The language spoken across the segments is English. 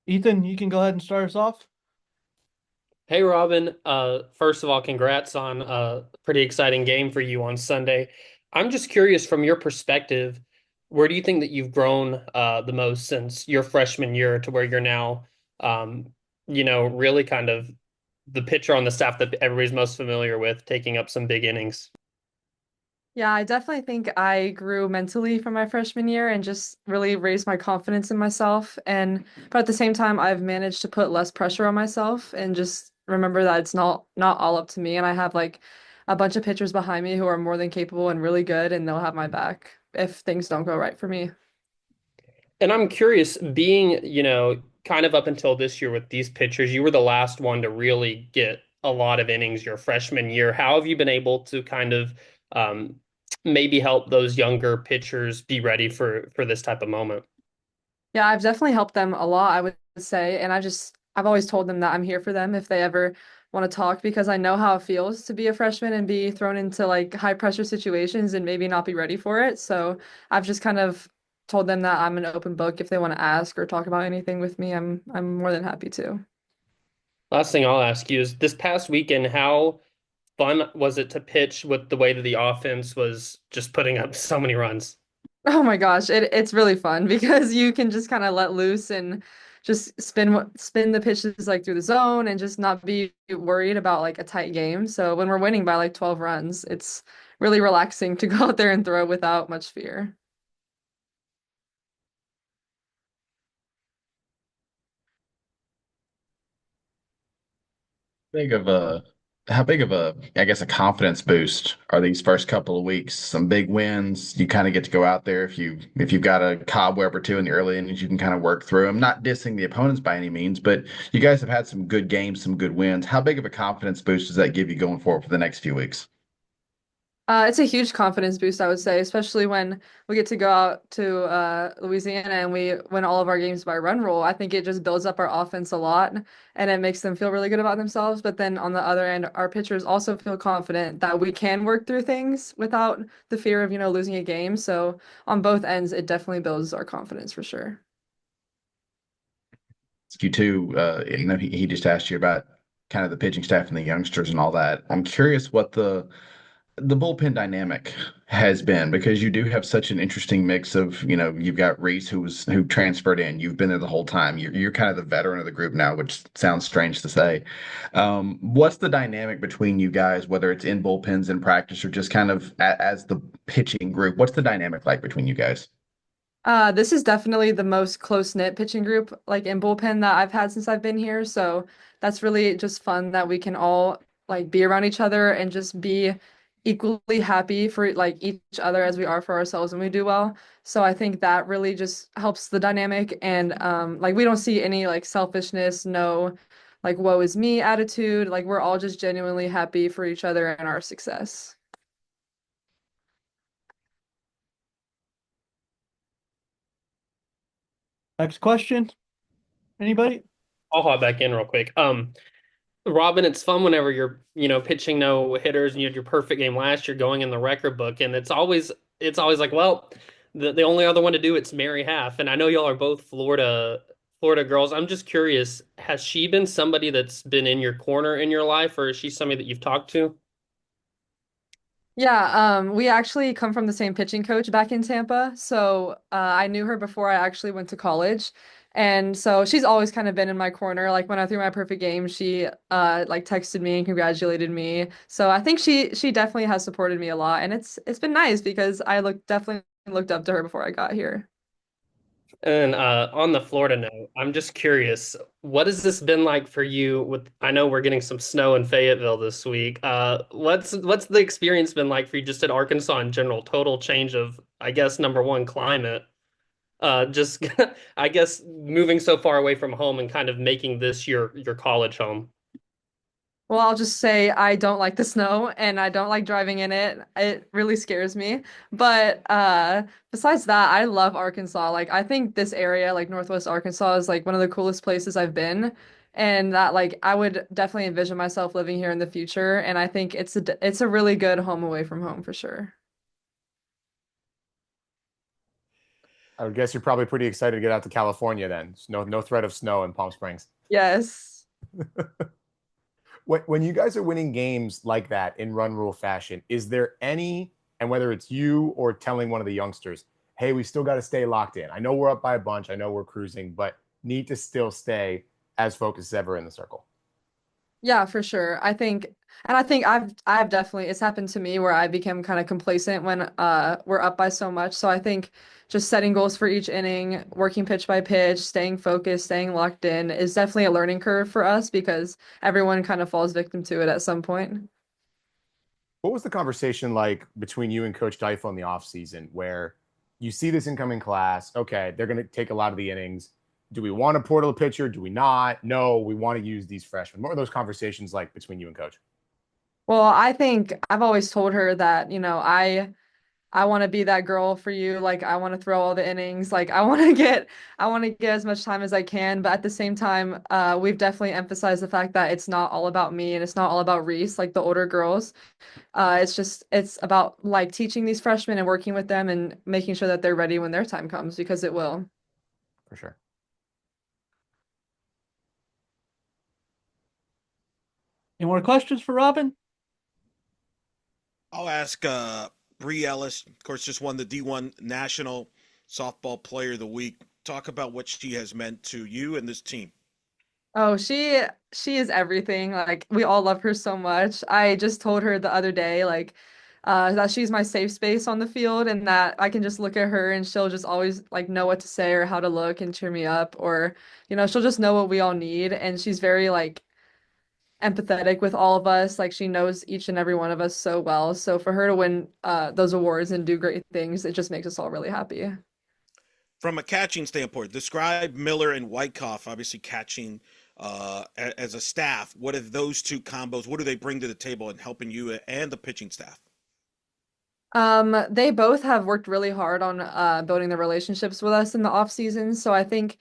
Ethan, you can go ahead and start us off. Hey Robin, first of all, congrats on a pretty exciting game for you on Sunday. I'm just curious from your perspective, where do you think that you've grown the most since your freshman year to where you're now, um, really kind of the pitcher on the staff that everybody's most familiar with, taking up some big innings? Yeah, I definitely think I grew mentally from my freshman year and just really raised my confidence in myself. But at the same time, I've managed to put less pressure on myself and just remember that it's not all up to me. And I have like a bunch of pitchers behind me who are more than capable and really good, and they'll have my back if things don't go right for me. And I'm curious, being, kind of up until this year with these pitchers, you were the last one to really get a lot of innings your freshman year. How have you been able to kind of um, maybe help those younger pitchers be ready for this type of moment? Yeah, I've definitely helped them a lot, I would say. And I've always told them that I'm here for them if they ever want to talk because I know how it feels to be a freshman and be thrown into like high pressure situations and maybe not be ready for it. So I've just kind of told them that I'm an open book if they want to ask or talk about anything with me. I'm more than happy to. Last thing I'll ask you is this past weekend, how fun was it to pitch with the way that the offense was just putting up so many runs? Oh my gosh, it's really fun because you can just kind of let loose and just spin the pitches like through the zone and just not be worried about like a tight game. So when we're winning by like 12 runs, it's really relaxing to go out there and throw without much fear. Big of a how big of a I guess a confidence boost are these first couple of weeks? Some big wins. You kind of get to go out there if you've got a cobweb or two in the early innings, you can kind of work through them. Not dissing the opponents by any means, but you guys have had some good games, some good wins. How big of a confidence boost does that give you going forward for the next few weeks? It's a huge confidence boost, I would say, especially when we get to go out to Louisiana and we win all of our games by run rule. I think it just builds up our offense a lot and it makes them feel really good about themselves. But then on the other end, our pitchers also feel confident that we can work through things without the fear of, losing a game. So on both ends, it definitely builds our confidence for sure. You too, he just asked you about kind of the pitching staff and the youngsters and all that. I'm curious what the bullpen dynamic has been because you do have such an interesting mix of, you've got Reese who transferred in. You've been there the whole time. You're kind of the veteran of the group now, which sounds strange to say. What's the dynamic between you guys, whether it's in bullpens in practice or just kind of as the pitching group? What's the dynamic like between you guys? This is definitely the most close-knit pitching group, like in bullpen that I've had since I've been here. So that's really just fun that we can all like be around each other and just be equally happy for like each other as we are for ourselves when we do well. So I think that really just helps the dynamic and like we don't see any like selfishness, no like woe is me attitude. Like we're all just genuinely happy for each other and our success. Next question. Anybody? I'll hop back in real quick. Robin, it's fun whenever you're, pitching no hitters and you had your perfect game last year going in the record book, and it's always like, well, the only other one to do it's Mary Half, and I know y'all are both Florida girls. I'm just curious, has she been somebody that's been in your corner in your life, or is she somebody that you've talked to? Yeah, we actually come from the same pitching coach back in Tampa. So I knew her before I actually went to college. And so she's always kind of been in my corner. Like when I threw my perfect game, she like texted me and congratulated me. So I think she definitely has supported me a lot. And it's been nice because definitely looked up to her before I got here. And on the Florida note, I'm just curious, what has this been like for you with I know we're getting some snow in Fayetteville this week. What's the experience been like for you just at Arkansas in general? Total change of, I guess, number one, climate. Just I guess moving so far away from home and kind of making this your college home. Well, I'll just say I don't like the snow and I don't like driving in it. It really scares me. But besides that, I love Arkansas. Like I think this area, like Northwest Arkansas, is like one of the coolest places I've been. And that like I would definitely envision myself living here in the future. And I think it's a really good home away from home for sure. I would guess you're probably pretty excited to get out to California then. No threat of snow in Palm Springs. Yes. When you guys are winning games like that in run rule fashion, is there any, and whether it's you or telling one of the youngsters, hey, we still got to stay locked in. I know we're up by a bunch. I know we're cruising, but need to still stay as focused as ever in the circle. Yeah, for sure. I think I've definitely it's happened to me where I became kind of complacent when we're up by so much. So I think just setting goals for each inning, working pitch by pitch, staying focused, staying locked in is definitely a learning curve for us because everyone kind of falls victim to it at some point. What was the conversation like between you and Coach Deifel in the offseason where you see this incoming class? Okay, they're going to take a lot of the innings. Do we want to portal a pitcher? Do we not? No, we want to use these freshmen. What are those conversations like between you and Coach? Well, I think I've always told her that, I want to be that girl for you. Like I want to throw all the innings. Like I want to get as much time as I can. But at the same time, we've definitely emphasized the fact that it's not all about me and it's not all about Reese, like the older girls. It's about like teaching these freshmen and working with them and making sure that they're ready when their time comes because it will. For sure. Any more questions for Robyn? I'll ask Bree Ellis, of course, just won the D1 National Softball Player of the Week. Talk about what she has meant to you and this team. Oh, she is everything. Like we all love her so much. I just told her the other day, like, that she's my safe space on the field and that I can just look at her and she'll just always like know what to say or how to look and cheer me up or, she'll just know what we all need. And she's very like empathetic with all of us. Like she knows each and every one of us so well. So for her to win those awards and do great things, it just makes us all really happy. From a catching standpoint, describe Miller and Wyckoff, obviously catching as a staff. What are those two combos? What do they bring to the table in helping you and the pitching staff? They both have worked really hard on building their relationships with us in the off season. So I think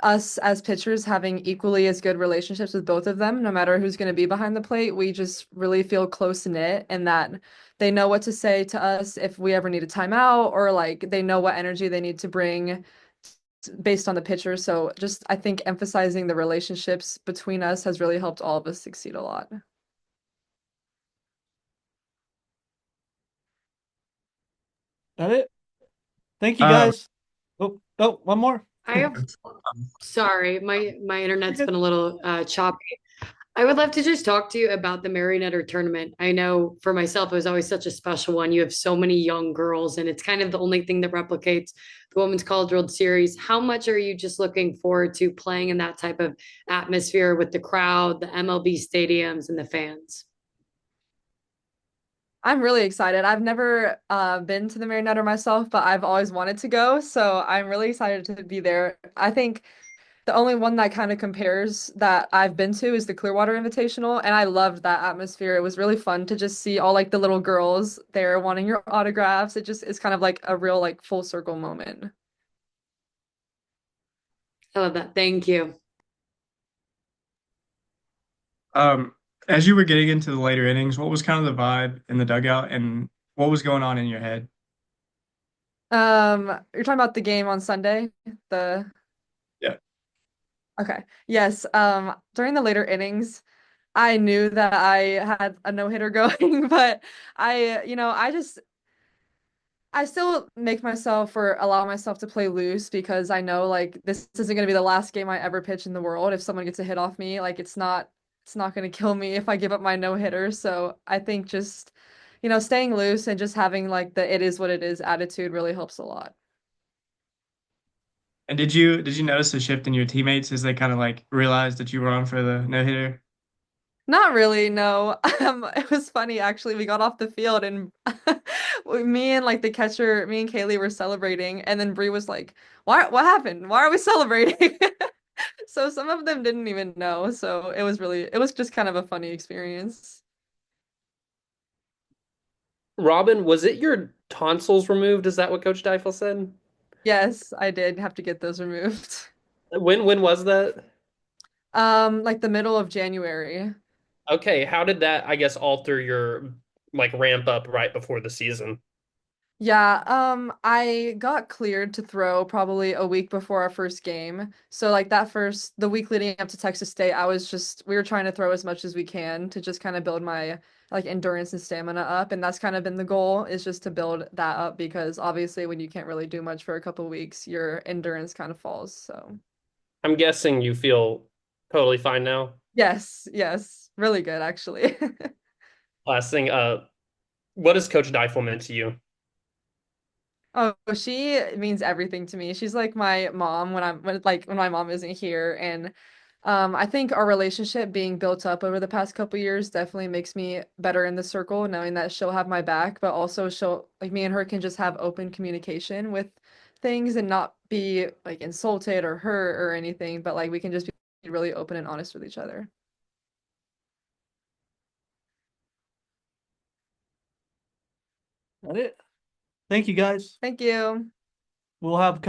us as pitchers having equally as good relationships with both of them, no matter who's going to be behind the plate, we just really feel close knit and that they know what to say to us if we ever need a timeout or like they know what energy they need to bring based on the pitcher. So just I think emphasizing the relationships between us has really helped all of us succeed a lot. That it? Thank you Uh, guys. Oh, one more. I have, sorry, my You're internet's good. been a little choppy. I would love to just talk to you about the Marionetter tournament. I know for myself, it was always such a special one. You have so many young girls, and it's kind of the only thing that replicates the Women's College World Series. How much are you just looking forward to playing in that type of atmosphere with the crowd, the MLB stadiums, and the fans? I'm really excited. I've never been to the Marionette myself, but I've always wanted to go. So I'm really excited to be there. I think the only one that kind of compares that I've been to is the Clearwater Invitational, and I loved that atmosphere. It was really fun to just see all like the little girls there wanting your autographs. It just is kind of like a real like full circle moment. I love that. Thank you. um, as you were getting into the later innings, what was kind of the vibe in the dugout and what was going on in your head? You're talking about the game on Sunday? The Yeah. Okay. Yes. During the later innings, I knew that I had a no-hitter going, but I still make myself or allow myself to play loose because I know like this isn't gonna be the last game I ever pitch in the world. If someone gets a hit off me, like it's not gonna kill me if I give up my no-hitter. So I think just, staying loose and just having like the it is what it is attitude really helps a lot. And did you notice a shift in your teammates as they kind of like realized that you were on for the no hitter? Not really, no. It was funny actually. We got off the field and me and like the catcher, me and Kaylee were celebrating, and then Bree was like, "Why? What happened? Why are we celebrating?" So some of them didn't even know. So it was just kind of a funny experience. Robyn, was it your tonsils removed? Is that what Coach Deifel said? Yes, I did have to get those removed. When was that? Like the middle of January. Okay, how did that, I guess, alter your like ramp up right before the season? Yeah, I got cleared to throw probably a week before our first game. So like the week leading up to Texas State, we were trying to throw as much as we can to just kind of build my like endurance and stamina up. And that's kind of been the goal, is just to build that up, because obviously when you can't really do much for a couple weeks, your endurance kind of falls. So I'm guessing you feel totally fine now. yes, yes, really good actually. Last thing, what does Coach Deifel mean to you? Oh, she means everything to me. She's like my mom when my mom isn't here. And I think our relationship being built up over the past couple years definitely makes me better in the circle, knowing that she'll have my back, but also she'll like me and her can just have open communication with things and not be like insulted or hurt or anything, but like we can just be really open and honest with each other. That it. Thank you guys. Thank you. We'll have